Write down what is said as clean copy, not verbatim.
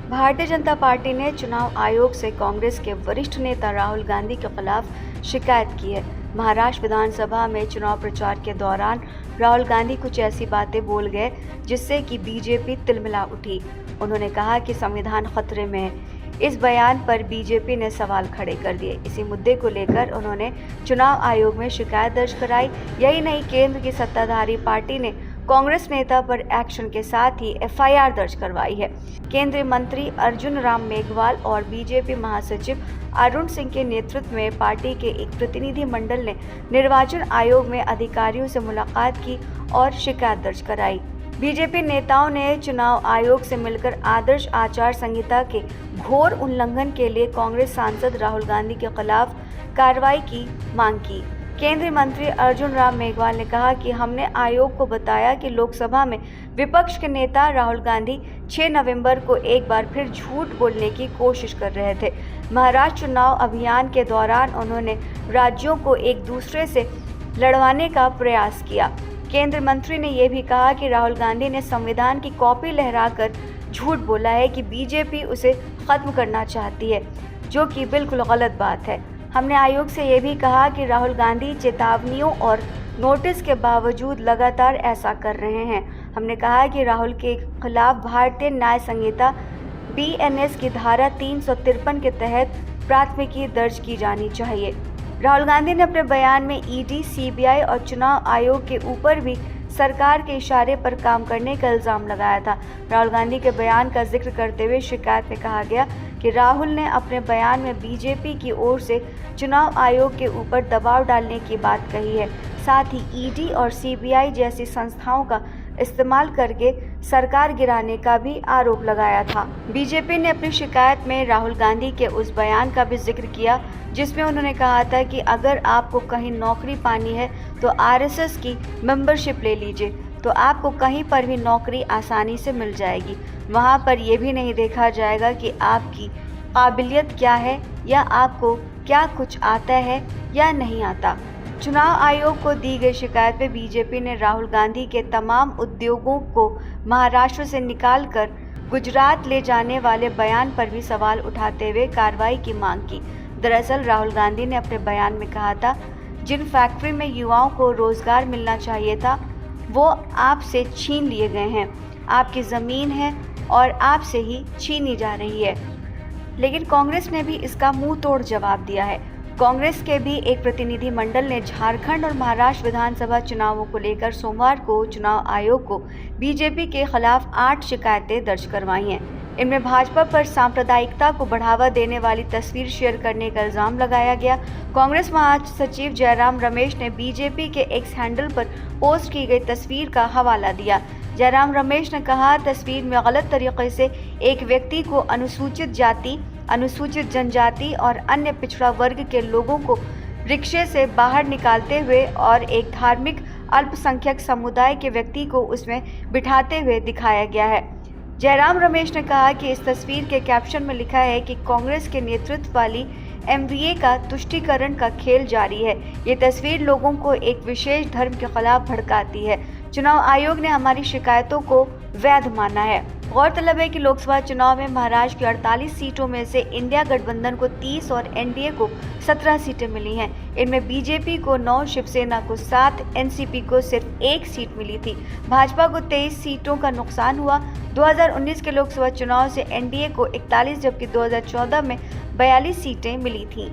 Bharatiya Janata party ने चुनाव आयोग से कांग्रेस के वरिष्ठ नेता राहुल गांधी के खिलाफ शिकायत की है। महाराष्ट्र विधानसभा में चुनाव प्रचार के दौरान राहुल गांधी कुछ ऐसी बातें बोल गए जिससे कि बीजेपी तिलमिला उठी। उन्होंने कहा कि संविधान खतरे में है। इस बयान पर बीजेपी ने सवाल खड़े कर दिए। इसी मुद्दे को लेकर उन्होंने चुनाव आयोग में शिकायत दर्ज कराई। यही नहीं, केंद्र की सत्ताधारी पार्टी ने कांग्रेस नेता पर एक्शन के साथ ही एफआईआर दर्ज करवाई है। केंद्रीय मंत्री अर्जुन राम मेघवाल और बीजेपी महासचिव अरुण सिंह के नेतृत्व में पार्टी के एक प्रतिनिधि मंडल ने निर्वाचन आयोग में अधिकारियों से मुलाकात की और शिकायत दर्ज कराई। बीजेपी नेताओं ने चुनाव आयोग से मिलकर आदर्श आचार संहिता के घोर उल्लंघन के लिए कांग्रेस सांसद राहुल गांधी के खिलाफ कार्रवाई की मांग की। केंद्रीय मंत्री अर्जुन राम मेघवाल ने कहा कि हमने आयोग को बताया कि लोकसभा में विपक्ष के नेता राहुल गांधी 6 नवंबर को एक बार फिर झूठ बोलने की कोशिश कर रहे थे। महाराष्ट्र चुनाव अभियान के दौरान उन्होंने राज्यों को एक दूसरे से लड़वाने का प्रयास किया। केंद्रीय मंत्री ने यह भी कहा कि राहुल गांधी ने संविधान की कॉपी लहराकर झूठ बोला है कि बीजेपी उसे खत्म करना चाहती है, जो कि बिल्कुल गलत बात है। हमने आयोग से ये भी कहा कि राहुल गांधी चेतावनियों और नोटिस के बावजूद लगातार ऐसा कर रहे हैं। हमने कहा कि राहुल के खिलाफ भारतीय न्याय संहिता बीएनएस की धारा 353 के तहत प्राथमिकी दर्ज की जानी चाहिए। राहुल गांधी ने अपने बयान में ईडी, सीबीआई और चुनाव आयोग के ऊपर भी सरकार के इशारे पर काम करने का इल्जाम लगाया था। राहुल गांधी के बयान का जिक्र करते हुए शिकायत में कहा गया कि राहुल ने अपने बयान में बीजेपी की ओर से चुनाव आयोग के ऊपर दबाव डालने की बात कही है। साथ ही ईडी और सीबीआई जैसी संस्थाओं का इस्तेमाल करके सरकार गिराने का भी आरोप लगाया था। बीजेपी ने अपनी शिकायत में राहुल गांधी के उस बयान का भी जिक्र किया जिसमें उन्होंने कहा था कि अगर आपको कहीं नौकरी पानी है तो आरएसएस की मेंबरशिप ले लीजिए, तो आपको कहीं पर भी नौकरी आसानी से मिल जाएगी। वहाँ पर यह भी नहीं देखा जाएगा कि आपकी काबिलियत क्या है या आपको क्या कुछ आता है या नहीं आता। चुनाव आयोग को दी गई शिकायत में बीजेपी ने राहुल गांधी के तमाम उद्योगों को महाराष्ट्र से निकालकर गुजरात ले जाने वाले बयान पर भी सवाल उठाते हुए कार्रवाई की मांग की। दरअसल राहुल गांधी ने अपने बयान में कहा था, जिन फैक्ट्री में युवाओं को रोजगार मिलना चाहिए था वो आपसे छीन लिए गए हैं। आपकी ज़मीन है और आपसे ही छीनी जा रही है। लेकिन कांग्रेस ने भी इसका मुंह तोड़ जवाब दिया है। कांग्रेस के भी एक प्रतिनिधि मंडल ने झारखंड और महाराष्ट्र विधानसभा चुनावों को लेकर सोमवार को चुनाव आयोग को बीजेपी के खिलाफ 8 शिकायतें दर्ज करवाई हैं। इनमें भाजपा पर सांप्रदायिकता को बढ़ावा देने वाली तस्वीर शेयर करने का इल्जाम लगाया गया। कांग्रेस महासचिव जयराम रमेश ने बीजेपी के एक्स हैंडल पर पोस्ट की गई तस्वीर का हवाला दिया। जयराम रमेश ने कहा, तस्वीर में गलत तरीके से एक व्यक्ति को अनुसूचित जाति, अनुसूचित जनजाति और अन्य पिछड़ा वर्ग के लोगों को रिक्शे से बाहर निकालते हुए और एक धार्मिक अल्पसंख्यक समुदाय के व्यक्ति को उसमें बिठाते हुए दिखाया गया है। जयराम रमेश ने कहा कि इस तस्वीर के कैप्शन में लिखा है कि कांग्रेस के नेतृत्व वाली एमवीए का तुष्टीकरण का खेल जारी है। ये तस्वीर लोगों को एक विशेष धर्म के खिलाफ भड़काती है। चुनाव आयोग ने हमारी शिकायतों को वैध माना है। गौरतलब है कि लोकसभा चुनाव में महाराष्ट्र की 48 सीटों में से इंडिया गठबंधन को 30 और एनडीए को 17 सीटें मिली हैं। इनमें बीजेपी को 9, शिवसेना को 7, एनसीपी को सिर्फ 1 सीट मिली थी। भाजपा को 23 सीटों का नुकसान हुआ। 2019 के लोकसभा चुनाव से एनडीए को 41 जबकि 2014 में 42 सीटें मिली थीं।